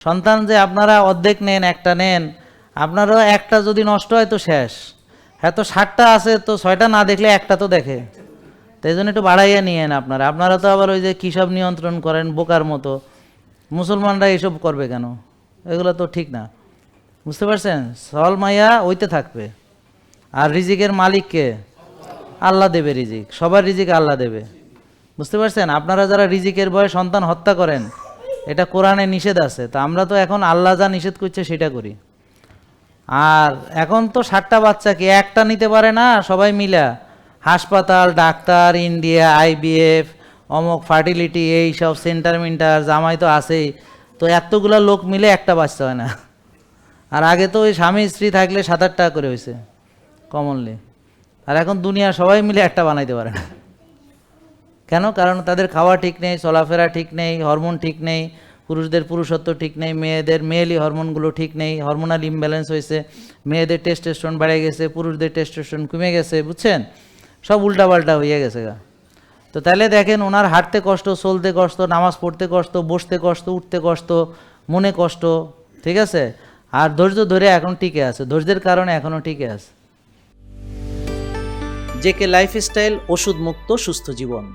সন্তান যে আপনারা অর্ধেক নেন, একটা নেন, আপনারও একটা যদি নষ্ট হয় তো শেষ। হ্যাঁ, তো 60টা আছে তো 6টা না দেখলে একটা তো দেখে, তাই জন্য একটু বাড়াইয়া নিয়েন আপনারা। আপনারা তো আবার ওই যে কী সব নিয়ন্ত্রণ করেন বোকার মতো। মুসলমানরা এসব করবে কেন? এগুলো তো ঠিক না, বুঝতে পারছেন? সল মাইয়া ওইতে থাকবে। আর রিজিকের মালিককে আল্লাহ দেবে, রিজিক সবার রিজিক আল্লাহ দেবে, বুঝতে পারছেন? আপনারা যারা রিজিকের ভয়ে সন্তান হত্যা করেন, এটা কোরআনে নিষেধ আছে, তো আমরা তো এখন আল্লাহ যা নিষেধ করছে সেটা করি। আর এখন তো 60টা বাচ্চা কি একটা নিতে পারে না, সবাই মিলা হাসপাতাল, ডাক্তার, ইন্ডিয়া, আইবিএফ, অমক ফার্টিলিটি, এই সব সেন্টার মিন্টার জামাই তো আছেই, তো এতগুলা লোক মিলে একটা বাচ্চা হয় না। আর আগে তো ওই স্বামী স্ত্রী থাকলে 7-8টা করে হয়েছে কমনলি, আর এখন দুনিয়া সবাই মিলে একটা বানাইতে পারে না। কেন? কারণ তাদের খাওয়া ঠিক নেই, চলাফেরা ঠিক নেই, হরমোন ঠিক নেই, পুরুষদের পুরুষত্ব ঠিক নেই, মেয়েদের মেয়েলি হরমোনগুলো ঠিক নেই, হরমোনাল ইমব্যালেন্স হয়েছে, মেয়েদের টেস্টোস্টেরন বেড়ে গেছে, পুরুষদের টেস্টোস্টেরন কমে গেছে, বুঝছেন? সব উল্টাপাল্টা হয়ে গেছে গা। তো তাহলে দেখেন, ওনার হাঁটতে কষ্ট, চলতে কষ্ট, নামাজ পড়তে কষ্ট, বসতে কষ্ট, উঠতে কষ্ট, মনে কষ্ট, ঠিক আছে? আর ধৈর্য ধরে এখন টিকে আছে, ধৈর্যের কারণে এখনও টিকে আছে। জেকে লাইফস্টাইল, ওষুধ মুক্ত সুস্থ জীবন।